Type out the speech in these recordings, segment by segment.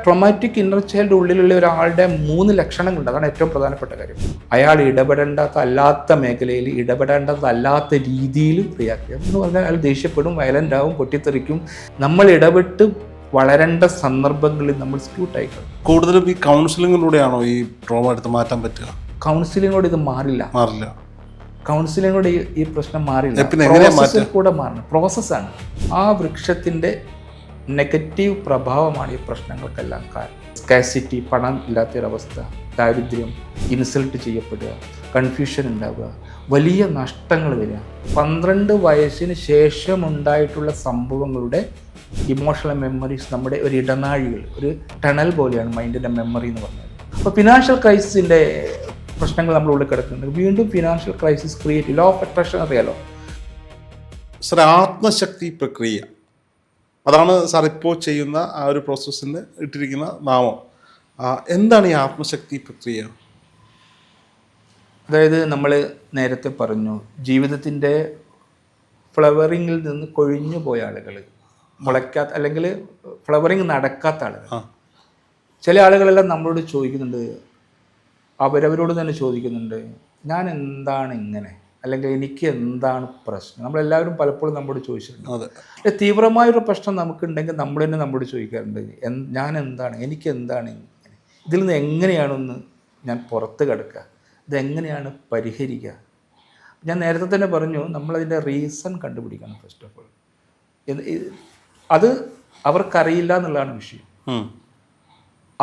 Traumatic inner child ഉള്ളിലുള്ള ഒരാളുടെ 3 ലക്ഷണങ്ങളുണ്ട്. അതാണ് ഏറ്റവും പ്രധാനപ്പെട്ട കാര്യം. അയാൾ ഇടപെടേണ്ടതല്ലാത്ത മേഖലയിൽ ഇടപെടേണ്ടതല്ലാത്ത രീതിയിൽ റിയാക്ട് ചെയ്യും എന്ന് പറഞ്ഞാൽ അയാൾ ദേഷ്യപ്പെടും, വയലൻ്റ് ആവും, പൊട്ടിത്തെറിക്കും. നമ്മൾ ഇടപെട്ട് വളരേണ്ട സന്ദർഭങ്ങളിൽ നമ്മൾ സ്ക്യൂട്ടായിക്കണം. കൂടുതലും ഈ കൗൺസിലിങ്ങിലൂടെയാണോ ഈ ട്രോമ എടുത്ത് മാറ്റാൻ പറ്റുക? കൗൺസിലിങ്ങോട് ഇത് മാറില്ല. കൗൺസിലിങ്ങോട് ഈ പ്രശ്നം മാറില്ല. പ്രോസസ്സിൽ കൂടെ മാറണം. പ്രോസസ്സാണ്. ആ വൃക്ഷത്തിൻ്റെ നെഗറ്റീവ് പ്രഭാവമാണ് ഈ പ്രശ്നങ്ങൾക്കെല്ലാം കാരണം. സ്കാസിറ്റി, പണം ഇല്ലാത്തൊരവസ്ഥ, ദാരിദ്ര്യം, ഇൻസൾട്ട് ചെയ്യപ്പെടുക, കൺഫ്യൂഷൻ ഉണ്ടാവുക, വലിയ നഷ്ടങ്ങൾ വരിക. 12 വയസ്സിന് ശേഷം ഉണ്ടായിട്ടുള്ള സംഭവങ്ങളുടെ ഇമോഷണൽ മെമ്മറീസ് നമ്മുടെ ഒരു ഇടനാഴികൾ, ഒരു ടണൽ പോലെയാണ് മൈൻഡിൻ്റെ മെമ്മറി എന്ന് പറഞ്ഞത്. അപ്പോൾ ഫിനാൻഷ്യൽ ക്രൈസിസിൻ്റെ പ്രശ്നങ്ങൾ നമ്മുടെ ഉള്ളിൽ കിടക്കുന്നുണ്ട്. വീണ്ടും financial crisis create, law of attraction അറിയാലോ സാർ. ആത്മശക്തി പ്രക്രിയ, അതാണ് സാർ ഇപ്പോൾ ചെയ്യുന്ന ആ ഒരു പ്രോസസ്സിന് ഇട്ടിരിക്കുന്ന നാമം. എന്താണ് ഈ ആത്മശക്തി പ്രക്രിയ? അതായത് നമ്മൾ നേരത്തെ പറഞ്ഞു, ജീവിതത്തിൻ്റെ ഫ്ലവറിങ്ങിൽ നിന്ന് കൊഴിഞ്ഞു പോയ ആളുകൾ, മുളയ്ക്കാത്ത അല്ലെങ്കിൽ ഫ്ലവറിങ് നടക്കാത്ത ആളുകൾ. ചില ആളുകളെല്ലാം നമ്മളോട് ചോദിക്കുന്നുണ്ട്, അവരവരോട് തന്നെ ചോദിക്കുന്നുണ്ട്, ഞാൻ എന്താണ് ഇങ്ങനെ, അല്ലെങ്കിൽ എനിക്ക് എന്താണ് പ്രശ്നം. നമ്മളെല്ലാവരും പലപ്പോഴും നമ്മോട് ചോദിച്ചിട്ടുണ്ട്. തീവ്രമായൊരു പ്രശ്നം നമുക്കുണ്ടെങ്കിൽ നമ്മൾ തന്നെ നമ്മോട് ചോദിക്കാറുണ്ട്, ഞാൻ എന്താണ്, എനിക്ക് എന്താണ് ഇങ്ങനെ, ഇതിൽ നിന്ന് എങ്ങനെയാണൊന്ന് ഞാൻ പുറത്ത് കിടക്കുക, ഇതെങ്ങനെയാണ് പരിഹരിക്കുക. ഞാൻ നേരത്തെ തന്നെ പറഞ്ഞു, നമ്മളതിൻ്റെ റീസൺ കണ്ടുപിടിക്കണം ഫസ്റ്റ് ഓഫ് ഓൾ. അത് അവർക്കറിയില്ല എന്നുള്ളതാണ് വിഷയം.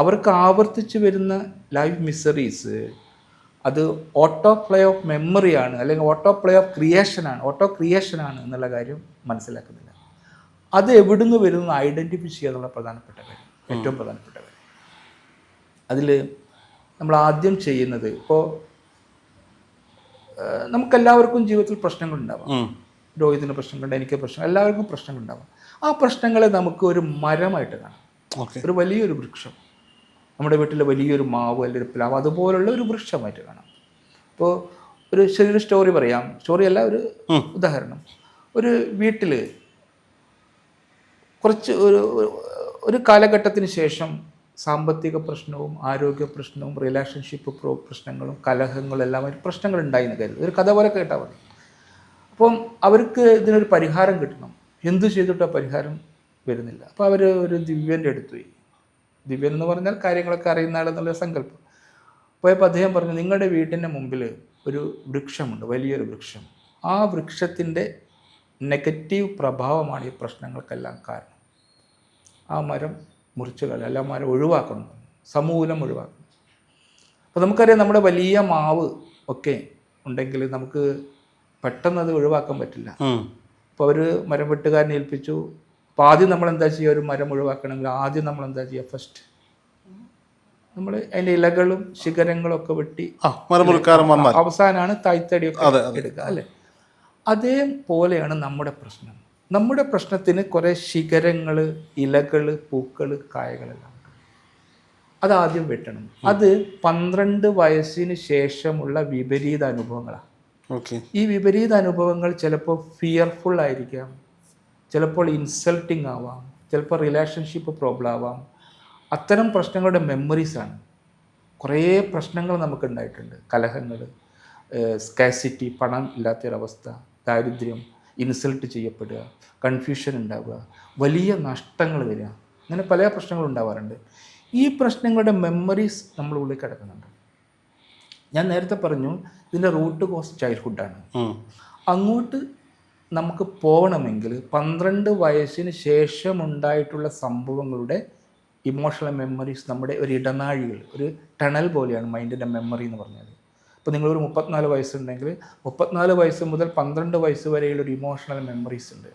അവർക്ക് ആവർത്തിച്ച് വരുന്ന ലൈഫ് മിസറീസ് അത് ഓട്ടോ പ്ലേ ഓഫ് മെമ്മറിയാണ്, അല്ലെങ്കിൽ ഓട്ടോ പ്ലേ ഓഫ് ക്രിയേഷനാണ് എന്നുള്ള കാര്യം മനസ്സിലാക്കുന്നില്ല. അത് എവിടുന്ന് വരുന്നു ഐഡൻറ്റിഫൈ ചെയ്യുക എന്നുള്ള പ്രധാനപ്പെട്ട കാര്യം, ഏറ്റവും പ്രധാനപ്പെട്ട കാര്യം. അതിൽ നമ്മൾ ആദ്യം ചെയ്യുന്നത്, ഇപ്പോൾ നമുക്കെല്ലാവർക്കും ജീവിതത്തിൽ പ്രശ്നങ്ങളുണ്ടാവാം. രോഹിതിന് പ്രശ്നങ്ങളുണ്ട്, എനിക്ക് പ്രശ്നം, എല്ലാവർക്കും പ്രശ്നങ്ങളുണ്ടാവാം. ആ പ്രശ്നങ്ങളെ നമുക്ക് ഒരു മരമായിട്ട് കാണാം, ഒരു വലിയൊരു വൃക്ഷം. നമ്മുടെ വീട്ടിലെ വലിയൊരു മാവ് അല്ലെങ്കിൽ ഒരു പ്ലാവ് അതുപോലുള്ള ഒരു വൃക്ഷമായിട്ട് കാണാം. ഇപ്പോൾ ഒരു ചെറിയൊരു സ്റ്റോറി പറയാം, സ്റ്റോറിയല്ല, ഒരു ഉദാഹരണം. ഒരു വീട്ടിൽ കുറച്ച് ഒരു കാലഘട്ടത്തിന് ശേഷം സാമ്പത്തിക പ്രശ്നവും ആരോഗ്യ പ്രശ്നവും റിലേഷൻഷിപ്പ് പ്രശ്നങ്ങളും കലഹങ്ങളും എല്ലാം പ്രശ്നങ്ങൾ ഉണ്ടായിന്ന് കരുതും. ഒരു കഥ പോലെ കേട്ടാൽ മതി. അപ്പം അവർക്ക് ഇതിനൊരു പരിഹാരം കിട്ടണം. എന്തു ചെയ്തിട്ട് ആ പരിഹാരം വരുന്നില്ല. അപ്പോൾ അവർ ഒരു ദിവ്യൻ്റെ അടുത്ത് പോയി. ദിവ്യൻ എന്ന് പറഞ്ഞാൽ കാര്യങ്ങളൊക്കെ അറിയുന്ന ആളെന്നുള്ള സങ്കല്പം. പോയപ്പോൾ അദ്ദേഹം പറഞ്ഞു, നിങ്ങളുടെ വീട്ടിൻ്റെ മുമ്പിൽ ഒരു വൃക്ഷമുണ്ട്, വലിയൊരു വൃക്ഷം. ആ വൃക്ഷത്തിൻ്റെ നെഗറ്റീവ് പ്രഭാവമാണ് ഈ പ്രശ്നങ്ങൾക്കെല്ലാം കാരണം. ആ മരം മുറിച്ച് കളയുക, അല്ല മരം ഒഴിവാക്കണം, സമൂലം ഒഴിവാക്കണം. അപ്പോൾ നമുക്കറിയാം, നമ്മുടെ വലിയ മാവ് ഒക്കെ ഉണ്ടെങ്കിൽ നമുക്ക് പെട്ടെന്ന് അത് ഒഴിവാക്കാൻ പറ്റില്ല. അപ്പോൾ അവർ മരം വെട്ടുകാരനെ ഏൽപ്പിച്ചു. അപ്പോൾ ആദ്യം നമ്മൾ എന്താ ചെയ്യുക, ഒരു മരം ഒഴിവാക്കണമെങ്കിൽ ആദ്യം നമ്മൾ എന്താ ചെയ്യുക, ഫസ്റ്റ് നമ്മൾ അതിൻ്റെ ഇലകളും ശിഖരങ്ങളും ഒക്കെ വെട്ടി അവസാനമാണ് തായ്തടിയൊക്കെ എടുക്കുക, അല്ലേ? അതേപോലെയാണ് നമ്മുടെ പ്രശ്നം. നമ്മുടെ പ്രശ്നത്തിന് കുറേ ശിഖരങ്ങൾ, ഇലകൾ, പൂക്കൾ, കായകളെല്ലാം ഉണ്ട്. അതാദ്യം വെട്ടണം. അത് 12 വയസ്സിന് ശേഷമുള്ള വിപരീത അനുഭവങ്ങളാണ്. ഈ വിപരീത അനുഭവങ്ങൾ ചിലപ്പോൾ ഫിയർഫുൾ ആയിരിക്കാം, ചിലപ്പോൾ ഇൻസൾട്ടിങ് ആവാം, ചിലപ്പോൾ റിലേഷൻഷിപ്പ് പ്രോബ്ലം ആവാം. അത്തരം പ്രശ്നങ്ങളുടെ മെമ്മറീസാണ്. കുറേ പ്രശ്നങ്ങൾ നമുക്കുണ്ടായിട്ടുണ്ട്. കലഹങ്ങൾ, സ്കാസിറ്റി, പണം ഇല്ലാത്തൊരവസ്ഥ, ദാരിദ്ര്യം, ഇൻസൾട്ട് ചെയ്യപ്പെടുക, കൺഫ്യൂഷൻ ഉണ്ടാവുക, വലിയ നഷ്ടങ്ങൾ വരിക, അങ്ങനെ പല പ്രശ്നങ്ങളും ഉണ്ടാവാറുണ്ട്. ഈ പ്രശ്നങ്ങളുടെ മെമ്മറീസ് നമ്മുടെ ഉള്ളിൽ കിടക്കുന്നുണ്ട്. ഞാൻ നേരത്തെ പറഞ്ഞു, ഇതിൻ്റെ റൂട്ട് കോസ് ചൈൽഡ്ഹുഡാണ്. അങ്ങോട്ട് നമുക്ക് പോകണമെങ്കിൽ 12 വയസ്സിന് ശേഷം ഉണ്ടായിട്ടുള്ള സംഭവങ്ങളുടെ ഇമോഷണൽ മെമ്മറീസ് നമ്മുടെ ഒരു ഇടനാഴികൾ, ഒരു ടണൽ പോലെയാണ് മൈൻഡിൻ്റെ മെമ്മറി എന്ന് പറഞ്ഞാൽ. ഇപ്പോൾ നിങ്ങളൊരു 34 വയസ്സുണ്ടെങ്കിൽ 34 വയസ്സ് മുതൽ 12 വയസ്സ് വരെയുള്ളൊരു ഇമോഷണൽ മെമ്മറീസ് ഉണ്ട്.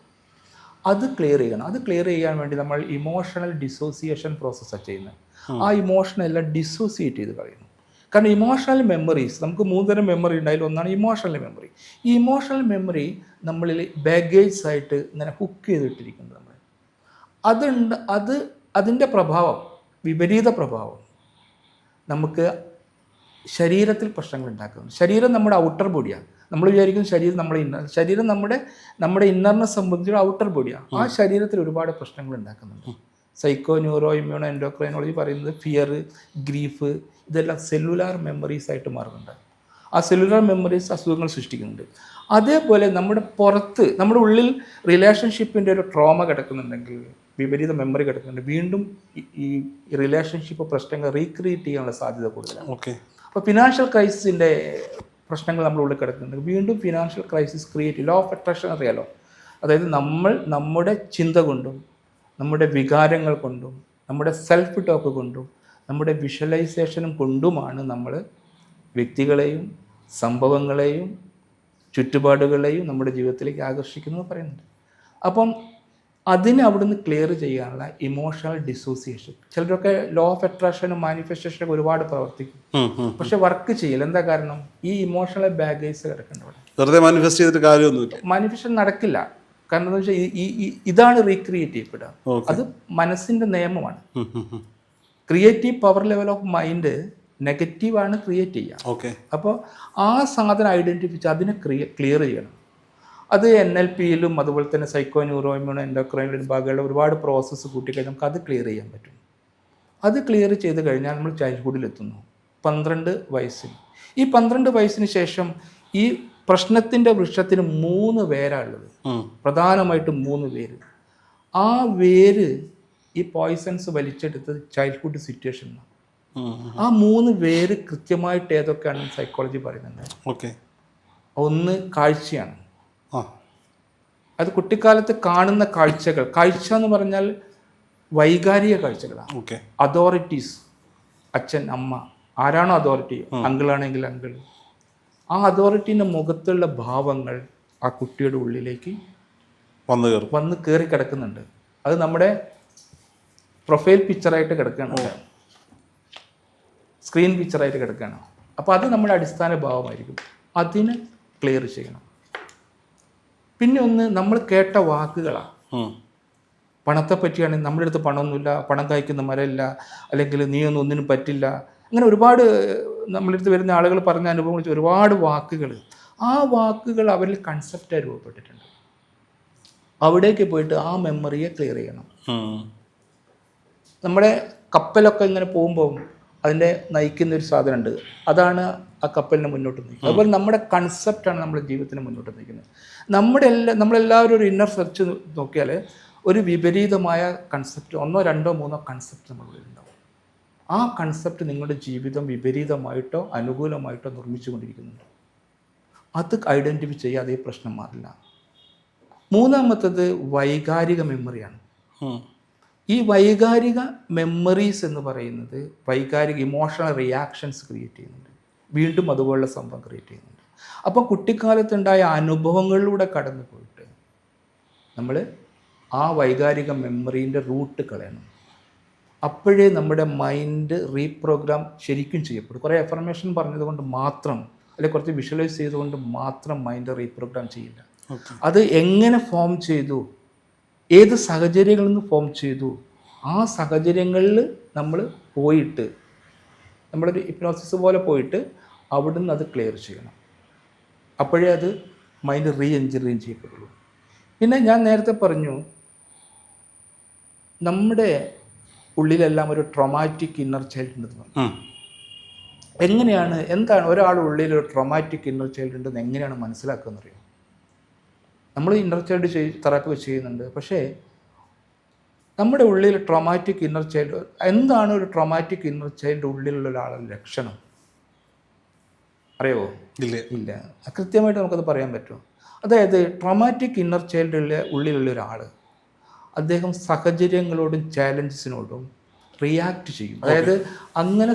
അത് ക്ലിയർ ചെയ്യണം. അത് ക്ലിയർ ചെയ്യാൻ വേണ്ടി നമ്മൾ ഇമോഷണൽ ഡിസോസിയേഷൻ പ്രോസസ്സാണ് ചെയ്യുന്നത്. ആ ഇമോഷനെല്ലാം ഡിസോസിയേറ്റ് ചെയ്ത് കളയുന്നു. കാരണം ഇമോഷണൽ മെമ്മറീസ്, നമുക്ക് 3 തരം മെമ്മറി ഉണ്ടായാലും ഒന്നാണ് ഇമോഷണൽ മെമ്മറി. ഈ ഇമോഷണൽ മെമ്മറി നമ്മളിൽ ബാഗേജ് ആയിട്ട് ഇങ്ങനെ ഹുക്ക് ചെയ്തിട്ടിരിക്കുന്നത് അതിൻ്റെ പ്രഭാവം, വിപരീത പ്രഭാവം നമുക്ക് ശരീരത്തിൽ പ്രശ്നങ്ങൾ ഉണ്ടാക്കുന്നു. ശരീരം നമ്മുടെ ഔട്ടർ ബോഡിയാണ്. നമ്മൾ വിചാരിക്കുന്ന ശരീരം നമ്മുടെ ഇന്നറിനെ സംബന്ധിച്ചുള്ള ഔട്ടർ ബോഡിയാണ്. ആ ശരീരത്തിൽ ഒരുപാട് പ്രശ്നങ്ങൾ ഉണ്ടാക്കുന്നുണ്ട്. സൈക്കോ ന്യൂറോ ഇമ്മ്യൂണോ എൻഡോക്രൈനോളജി പറയുന്നത് ഫിയർ, ഗ്രീഫ് ഇതെല്ലാം സെല്ലുലാർ മെമ്മറീസ് ആയിട്ട് മാറുന്നുണ്ട്. ആ സെല്ലുലാർ മെമ്മറീസ് അസുഖങ്ങൾ സൃഷ്ടിക്കുന്നുണ്ട്. അതേപോലെ നമ്മുടെ പുറത്ത്, നമ്മുടെ ഉള്ളിൽ റിലേഷൻഷിപ്പിൻ്റെ ഒരു ട്രോമ കിടക്കുന്നുണ്ടെങ്കിൽ, വിപരീത മെമ്മറി കിടക്കുന്നുണ്ട്, വീണ്ടും ഈ റിലേഷൻഷിപ്പ് പ്രശ്നങ്ങൾ റീക്രിയേറ്റ് ചെയ്യാനുള്ള സാധ്യത കൂടുതലാണ്. ഓക്കെ. അപ്പോൾ ഫിനാൻഷ്യൽ ക്രൈസിസിൻ്റെ പ്രശ്നങ്ങൾ നമ്മുടെ ഉള്ളിൽ കിടക്കുന്നുണ്ട്, വീണ്ടും ഫിനാൻഷ്യൽ ക്രൈസിസ് ക്രിയേറ്റ് ചെയ്യും. ലോ ഓഫ് അട്രാക്ഷൻ അറിയാലോ. അതായത് നമ്മൾ നമ്മുടെ ചിന്ത കൊണ്ടും നമ്മുടെ വികാരങ്ങൾ കൊണ്ടും നമ്മുടെ സെൽഫ് ടോക്ക് കൊണ്ടും നമ്മുടെ വിഷ്വലൈസേഷനും കൊണ്ടുമാണ് നമ്മൾ വ്യക്തികളെയും സംഭവങ്ങളെയും ചുറ്റുപാടുകളെയും നമ്മുടെ ജീവിതത്തിലേക്ക് ആകർഷിക്കുന്നത് പറയുന്നുണ്ട്. അപ്പം അതിനെ അവിടുന്ന് ക്ലിയർ ചെയ്യാനുള്ള ഇമോഷണൽ ഡിസോസിയേഷൻ. ചിലരൊക്കെ ലോ ഓഫ് അട്രാക്ഷനും മാനിഫെസ്റ്റേഷനൊക്കെ ഒരുപാട് പ്രവർത്തിക്കും, പക്ഷെ വർക്ക് ചെയ്യില്ല. എന്താ കാരണം? ഈ ഇമോഷണൽ ബാഗേജ് കിടക്കേണ്ട അവിടെ. വെറുതെ മാനിഫെസ്റ്റ് ചെയ്തിട്ട് കാര്യമൊന്നുമില്ല, മാനിഫെസ്റ്റേഷൻ നടക്കില്ല. കാരണം എന്താ വെച്ചാൽ ഇതാണ് റീക്രിയേറ്റ് ചെയ്യപ്പെടുക. അത് മനസ്സിൻ്റെ നിയമമാണ്. Creative power level of mind നെഗറ്റീവാണ് ക്രിയേറ്റ് ചെയ്യുക. അപ്പോൾ ആ സാധനം ഐഡൻറ്റിഫിച്ച് അതിനെ ക്ലിയർ ചെയ്യണം. അത് NLPയിലും അതുപോലെ തന്നെ സൈക്കോ ന്യൂറോ ഇമ്മ്യൂണോ എൻഡോക്രൈനിലും ഭാഗങ്ങളുടെ ഒരുപാട് പ്രോസസ്സ് കൂട്ടിക്കഴിഞ്ഞാൽ നമുക്ക് അത് ക്ലിയർ ചെയ്യാൻ പറ്റും. അത് ക്ലിയർ ചെയ്ത് കഴിഞ്ഞാൽ നമ്മൾ ചൈൽഡ്ഹുഡിലെത്തുന്നു 12 വയസ്സിൽ. ഈ 12 വയസ്സിന് ശേഷം ഈ പ്രശ്നത്തിൻ്റെ വൃക്ഷത്തിന് 3 വേരാണുള്ളത്, പ്രധാനമായിട്ടും 3 വേര്. ആ വേര് ഈ പോയിസൺസ് വലിച്ചെടുത്തത് ചൈൽഡ്ഹുഡ് സിറ്റുവേഷനാണ്. ആ 3 വേര് കൃത്യമായിട്ട് ഏതൊക്കെയാണെന്ന് സൈക്കോളജി പറയുന്നുണ്ട്. ഒന്ന് കാഴ്ചയാണ്. അത് കുട്ടിക്കാലത്ത് കാണുന്ന കാഴ്ചകൾ. കാഴ്ച എന്ന് പറഞ്ഞാൽ വൈകാരിക കാഴ്ചകളാണ്. അതോറിറ്റീസ്, അച്ഛൻ അമ്മ, ആരാണോ അതോറിറ്റി, അങ്കിളാണെങ്കിൽ അങ്കിൾ, ആ അതോറിറ്റീൻ്റെ മുഖത്തുള്ള ഭാവങ്ങൾ ആ കുട്ടിയുടെ ഉള്ളിലേക്ക് വന്ന് കയറി കിടക്കുന്നുണ്ട്. അത് നമ്മുടെ പ്രൊഫൈൽ പിക്ചറായിട്ട് കിടക്കുകയാണ്, സ്ക്രീൻ പിക്ചറായിട്ട് കിടക്കുകയാണ്. അപ്പോൾ അത് നമ്മുടെ അടിസ്ഥാന ഭാവമായിരിക്കും. അതിന് ക്ലിയർ ചെയ്യണം. പിന്നെ ഒന്ന്, നമ്മൾ കേട്ട വാക്കുകളാണ്. പണത്തെ പറ്റിയാണെങ്കിൽ നമ്മുടെ അടുത്ത് പണമൊന്നുമില്ല, പണം കായ്ക്കുന്ന മരമില്ല, അല്ലെങ്കിൽ നീയൊന്നും ഒന്നിനും പറ്റില്ല, അങ്ങനെ ഒരുപാട് നമ്മളടുത്ത് വരുന്ന ആളുകൾ പറഞ്ഞ അനുഭവങ്ങൾ വെച്ച് ഒരുപാട് വാക്കുകൾ. ആ വാക്കുകൾ അവരിൽ കൺസെപ്റ്റായി രൂപപ്പെട്ടിട്ടുണ്ട്. അവിടേക്ക് പോയിട്ട് ആ മെമ്മറിയെ ക്ലിയർ ചെയ്യണം. നമ്മുടെ കപ്പലൊക്കെ ഇങ്ങനെ പോകുമ്പോൾ അതിൻ്റെ നയിക്കുന്ന ഒരു സാധനമുണ്ട്, അതാണ് ആ കപ്പലിനെ മുന്നോട്ട് നയിക്കുന്നത്. അതുപോലെ നമ്മുടെ കൺസെപ്റ്റാണ് നമ്മുടെ ജീവിതത്തിനെ മുന്നോട്ട് നയിക്കുന്നത്. നമ്മളെല്ലാവരും ഒരു ഇന്നർ സെർച്ച് നോക്കിയാൽ ഒരു വിപരീതമായ കൺസെപ്റ്റ്, 1, 2, 3 കൺസെപ്റ്റ് നമ്മളുടെ ഉണ്ടാവും. ആ കൺസെപ്റ്റ് നിങ്ങളുടെ ജീവിതം വിപരീതമായിട്ടോ അനുകൂലമായിട്ടോ നിർമ്മിച്ചു കൊണ്ടിരിക്കുന്നുണ്ട്. അത് ഐഡൻറ്റിഫൈ ചെയ്യാതെ ഈ പ്രശ്നം മാറില്ല. മൂന്നാമത്തത് വൈകാരിക മെമ്മറിയാണ്. ഈ വൈകാരിക മെമ്മറീസ് എന്ന് പറയുന്നത് വൈകാരിക ഇമോഷണൽ റിയാക്ഷൻസ് ക്രിയേറ്റ് ചെയ്യുന്നുണ്ട്, വീണ്ടും അതുപോലുള്ള സംഭവം ക്രിയേറ്റ് ചെയ്യുന്നുണ്ട്. അപ്പോൾ കുട്ടിക്കാലത്തുണ്ടായ അനുഭവങ്ങളിലൂടെ കടന്നു പോയിട്ട് നമ്മൾ ആ വൈകാരിക മെമ്മറീൻ്റെ റൂട്ട് കളയണം. അപ്പോഴേ നമ്മുടെ മൈൻഡ് റീപ്രോഗ്രാം ശരിക്കും ചെയ്യപ്പെടും. കുറേ എഫർമേഷൻ പറഞ്ഞതുകൊണ്ട് മാത്രം, അല്ലെങ്കിൽ കുറച്ച് വിഷ്വലൈസ് ചെയ്തുകൊണ്ട് മാത്രം മൈൻഡ് റീപ്രോഗ്രാം ചെയ്യില്ല. അത് എങ്ങനെ ഫോം ചെയ്തു, ഏത് സാഹചര്യങ്ങളിൽ നിന്ന് ഫോം ചെയ്തു, ആ സാഹചര്യങ്ങളിൽ നമ്മൾ പോയിട്ട്, നമ്മളൊരു ഹിപ്നോസിസ് പോലെ പോയിട്ട് അവിടുന്ന് അത് ക്ലിയർ ചെയ്യണം. അപ്പോഴേ അത് മൈൻഡ് റീ എഞ്ചിനീയറിങ് ചെയ്യപ്പെടുള്ളൂ. പിന്നെ ഞാൻ നേരത്തെ പറഞ്ഞു, നമ്മുടെ ഉള്ളിലെല്ലാം ഒരു ട്രോമാറ്റിക് ഇന്നർ ചൈൽഡ് ഉണ്ടെന്ന് പറഞ്ഞു. എന്താണ് ഒരാളുടെ ഉള്ളിൽ ഒരു ട്രോമാറ്റിക് ഇന്നർ ചൈൽഡ് ഉണ്ടെന്ന് എങ്ങനെയാണ് മനസ്സിലാക്കുകയെന്ന് അറിയാം. നമ്മൾ ഇന്നർ ചൈൽഡ് തെറാപ്പി ചെയ്യുന്നുണ്ട്, പക്ഷേ നമ്മുടെ ഉള്ളിൽ ട്രോമാറ്റിക് ഇന്നർ ചൈൽഡ്, എന്താണ് ഒരു ട്രോമാറ്റിക് ഇന്നർ ചൈൽഡ് ഉള്ളിലുള്ള ഒരാളുടെ ലക്ഷണം അറിയാവോ? ഇല്ല. കൃത്യമായിട്ട് നമുക്കത് പറയാൻ പറ്റുമോ? അതായത് ട്രോമാറ്റിക് ഇന്നർ ചൈൽഡ് ഉള്ളിലുള്ള ഒരാൾ, അദ്ദേഹം സാഹചര്യങ്ങളോടും ചാലഞ്ചസിനോടും റിയാക്ട് ചെയ്യും. അതായത് അങ്ങനെ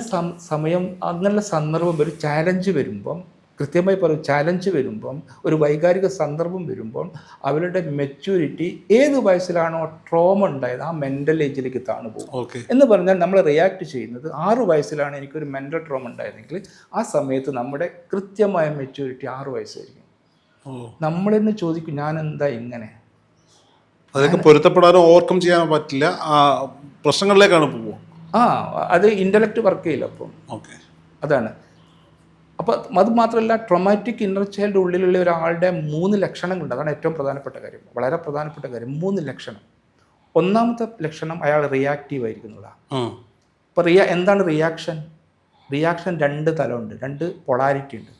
അങ്ങനെയുള്ള സന്ദർഭം, ഒരു ചാലഞ്ച് വരുമ്പം, കൃത്യമായി പറയും, ചാലഞ്ച് വരുമ്പം, ഒരു വൈകാരിക സന്ദർഭം വരുമ്പം അവരുടെ മെച്യൂരിറ്റി ഏത് വയസ്സിലാണോ ട്രോമ ഉണ്ടായത് ആ മെൻ്റൽ ഏജിലേക്ക് താണു പോകും. എന്ന് പറഞ്ഞാൽ നമ്മൾ റിയാക്ട് ചെയ്യുന്നത് 6 വയസ്സിലാണ് എനിക്കൊരു മെൻ്റൽ ട്രോമ ഉണ്ടായതെങ്കിൽ ആ സമയത്ത് നമ്മുടെ കൃത്യമായ മെച്യൂരിറ്റി 6 വയസ്സായിരിക്കും. നമ്മളെന്നെ ചോദിക്കും, ഞാൻ എന്താ ഇങ്ങനെ? അതൊക്കെ പൊരുത്തപ്പെടാനോ ഓവർകം ചെയ്യാനോ പറ്റില്ല, പ്രശ്നങ്ങളിലേക്കാണ് പോകുക. അത് ഇൻ്റലക്റ്റ് വർക്ക് ചെയ്യില്ല. അപ്പം അതാണ്. അപ്പോൾ അത് മാത്രമല്ല, ട്രോമാറ്റിക് ഇന്നർ ചൈൽഡ് ഉള്ളിലുള്ള ഒരാളുടെ 3 ലക്ഷണങ്ങളുണ്ട്. അതാണ് ഏറ്റവും പ്രധാനപ്പെട്ട കാര്യം, വളരെ പ്രധാനപ്പെട്ട കാര്യം. 3 ലക്ഷണം. ഒന്നാമത്തെ ലക്ഷണം അയാൾ റിയാക്റ്റീവ് ആയിരിക്കുന്നതാണ്. ഉം. ഇപ്പോൾ എന്താണ് റിയാക്ഷൻ? റിയാക്ഷൻ 2 തലമുണ്ട്, 2 പൊളാരിറ്റി ഉണ്ട്.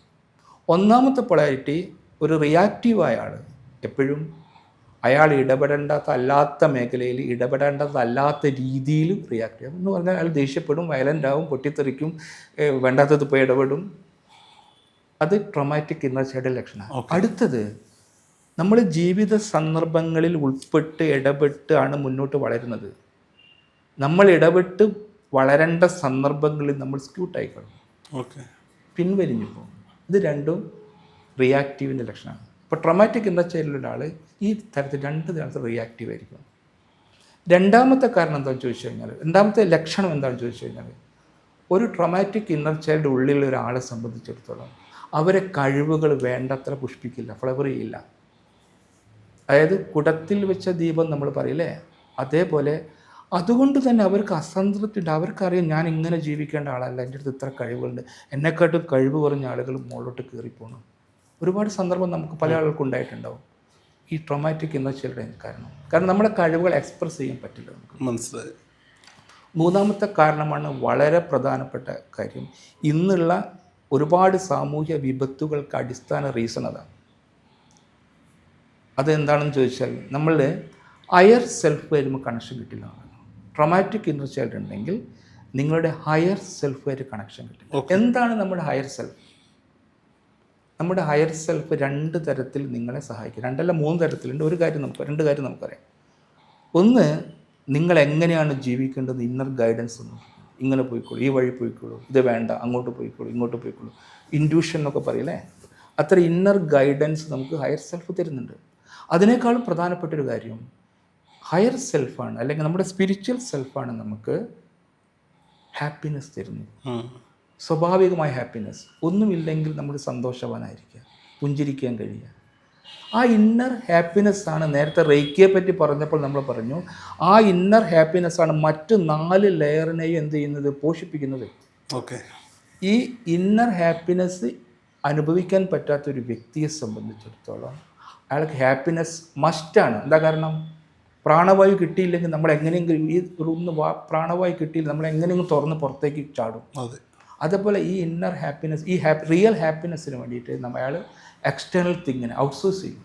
ഒന്നാമത്തെ പൊളാരിറ്റി, ഒരു റിയാക്റ്റീവായ ആൾ എപ്പോഴും അയാൾ ഇടപെടേണ്ടതല്ലാത്ത മേഖലയിൽ ഇടപെടേണ്ടതല്ലാത്ത രീതിയിൽ റിയാക്ട് ചെയ്യും. എന്ന് പറഞ്ഞാൽ അയാൾ ദേഷ്യപ്പെടും, വയലൻ്റ് ആവും, പൊട്ടിത്തെറിക്കും, വേണ്ടാത്തത് പോയി ഇടപെടും. അത് ട്രോമാറ്റിക് ഇന്നർ ചൈൽഡ് ലക്ഷണമാണ്. അടുത്തത്, നമ്മൾ ജീവിത സന്ദർഭങ്ങളിൽ ഉൾപ്പെട്ട് ഇടപെട്ട് ആണ് മുന്നോട്ട് വളരുന്നത്. നമ്മൾ ഇടപെട്ട് വളരേണ്ട സന്ദർഭങ്ങളിൽ നമ്മൾ സ്ക്യൂട്ടായിക്കൊള്ളും, പിൻവലിഞ്ഞു പോകും. ഇത് രണ്ടും റിയാക്റ്റീവിൻ്റെ ലക്ഷണമാണ്. ഇപ്പോൾ ട്രോമാറ്റിക് ഇന്നർ ചൈൽഡിലുള്ള ഒരാൾ ഈ തരത്തിൽ 2 തരത്തിൽ റിയാക്റ്റീവ് ആയിരിക്കും. രണ്ടാമത്തെ കാരണം എന്താണെന്ന് ചോദിച്ചു കഴിഞ്ഞാൽ, രണ്ടാമത്തെ ലക്ഷണം എന്താണെന്ന് ചോദിച്ചു കഴിഞ്ഞാൽ, ഒരു ട്രോമാറ്റിക് ഇന്നർ ചൈൽഡ് ഉള്ളിലുള്ള ഒരാളെ സംബന്ധിച്ചിടത്തോളം അവരെ കഴിവുകൾ വേണ്ടത്ര പുഷ്പിക്കില്ല, ഫ്ലവർ ചെയ്യില്ല. അതായത് കുടത്തിൽ വെച്ച ദീപം നമ്മൾ പറയില്ലേ, അതേപോലെ അതുകൊണ്ട് തന്നെ അവർക്ക് അസംതൃപ്തി ഉണ്ട്. അവർക്കറിയാം ഞാൻ ഇങ്ങനെ ജീവിക്കേണ്ട ആളല്ല, എൻ്റെ അടുത്ത് ഇത്ര കഴിവുകളുണ്ട്, എന്നെക്കാട്ടും കഴിവ് കുറഞ്ഞ ആളുകൾ മുകളിലോട്ട് കയറിപ്പോകണം. ഒരുപാട് സന്ദർഭം നമുക്ക് പല ആളുകൾക്കും ഉണ്ടായിട്ടുണ്ടാവും ഈ ട്രോമാറ്റിക് ഇന്നർ ചൈൽഡ് കാരണം നമ്മുടെ കഴിവുകൾ എക്സ്പ്രസ് ചെയ്യാൻ പറ്റില്ല നമുക്ക്. മനസ്സിലായി. മൂന്നാമത്തെ കാരണമാണ് വളരെ പ്രധാനപ്പെട്ട കാര്യം. ഇന്നുള്ള ഒരുപാട് സാമൂഹ്യ വിപത്തുകൾക്ക് അടിസ്ഥാന റീസൺ അതാണ്. അതെന്താണെന്ന് ചോദിച്ചാൽ, നമ്മൾ ഹയർ സെൽഫ് വരുമ്പോൾ കണക്ഷൻ കിട്ടില്ല. ട്രോമാറ്റിക് ഇന്നർ ചൈൽഡ് ഉണ്ടെങ്കിൽ നിങ്ങളുടെ ഹയർ സെൽഫ് ആയിട്ട് കണക്ഷൻ കിട്ടില്ല. എന്താണ് നമ്മുടെ ഹയർ സെൽഫ്? നമ്മുടെ ഹയർ സെൽഫ് 2 തരത്തിൽ നിങ്ങളെ സഹായിക്കും. 2 അല്ല 3 തരത്തിലുണ്ട്. 2 കാര്യം നമുക്കറിയാം. ഒന്ന്, നിങ്ങൾ എങ്ങനെയാണ് ജീവിക്കേണ്ടത്, ഇന്നർ ഗൈഡൻസ് ഒന്നും. ഇങ്ങനെ പോയിക്കോളൂ, ഈ വഴി പോയിക്കോളൂ, ഇത് വേണ്ട, അങ്ങോട്ട് പോയിക്കോളൂ, ഇങ്ങോട്ട് പോയിക്കോളൂ, ഇൻഡ്യൂഷൻ എന്നൊക്കെ പറയില്ലേ, അത്ര ഇന്നർ ഗൈഡൻസ് നമുക്ക് ഹയർ സെൽഫ് തരുന്നുണ്ട്. അതിനേക്കാളും പ്രധാനപ്പെട്ടൊരു കാര്യം ഹയർ സെൽഫാണ്, അല്ലെങ്കിൽ നമ്മുടെ സ്പിരിച്വൽ സെൽഫാണ് നമുക്ക് ഹാപ്പിനെസ് തരുന്നത്. സ്വാഭാവികമായ ഹാപ്പിനെസ്. ഒന്നുമില്ലെങ്കിൽ നമ്മൾ സന്തോഷവാനായിരിക്കുക, പുഞ്ചിരിക്കാൻ കഴിയുക. ആ ഇന്നർ ഹാപ്പിനെസ് ആണ്, നേരത്തെ റേക്കിയെ പറ്റി പറഞ്ഞപ്പോൾ നമ്മൾ പറഞ്ഞു, ആ ഇന്നർ ഹാപ്പിനെസ് ആണ് മറ്റ് 4 ലെയറിനെയും എന്ത് ചെയ്യുന്നത്, പോഷിപ്പിക്കുന്നത്. ഈ ഇന്നർ ഹാപ്പിനെസ് അനുഭവിക്കാൻ പറ്റാത്തൊരു വ്യക്തിയെ സംബന്ധിച്ചിടത്തോളം അയാൾക്ക് ഹാപ്പിനെസ് മസ്റ്റാണ്. എന്താ കാരണം? പ്രാണവായു കിട്ടിയില്ലെങ്കിൽ നമ്മൾ എങ്ങനെയെങ്കിലും ഈ റൂമിൽ പ്രാണവായു കിട്ടിയില്ല നമ്മൾ എങ്ങനെയെങ്കിലും തുറന്ന് പുറത്തേക്ക് ചാടും. അതേപോലെ ഈ ഇന്നർ ഹാപ്പിനെസ്, ഈ റിയൽ ഹാപ്പിനെസ്സിന് വേണ്ടിയിട്ട് അയാൾ എക്സ്റ്റേണൽ തിങ്ങിനെ ഔട്ട്സോഴ്സ് ചെയ്യും.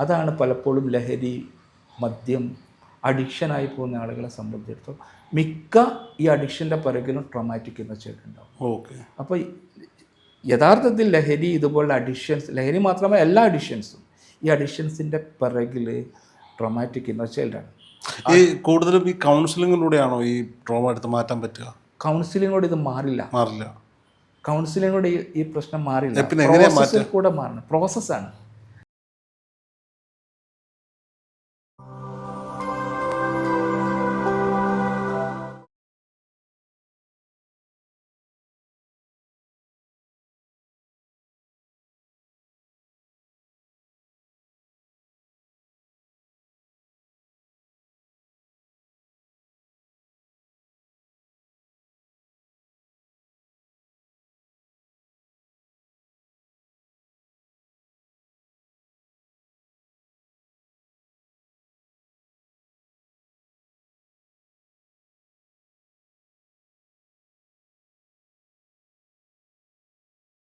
അതാണ് പലപ്പോഴും ലഹരി, മദ്യം, അഡിക്ഷനായി പോകുന്ന ആളുകളെ സംബന്ധിച്ചിടത്തോളം മിക്ക ഈ അഡിക്ഷൻ്റെ പിറകിലും ട്രോമാറ്റിക് ഇന്നർ ചൈൽഡ് ഉണ്ടാവും. അപ്പോൾ യഥാർത്ഥത്തിൽ ലഹരി, ഇതുപോലുള്ള അഡിക്ഷൻസ്, ലഹരി മാത്രമല്ല എല്ലാ അഡിക്ഷൻസും, ഈ അഡിക്ഷൻസിൻ്റെ പിറകിൽ ട്രോമാറ്റിക് ഇന്നർ ചൈൽഡാണ്. ഈ കൂടുതലും ഈ കൗൺസിലിങ്ങിലൂടെയാണോ ഈ ട്രോമ എടുത്ത് മാറ്റാൻ പറ്റുക? കൗൺസിലിങ്ങോട് ഇത് മാറില്ല. കൗൺസിലിങ്ങോട് ഈ പ്രശ്നം മാറില്ല. പ്രോസസ്സിൽ കൂടെ മാറണം. പ്രോസസ്സാണ്.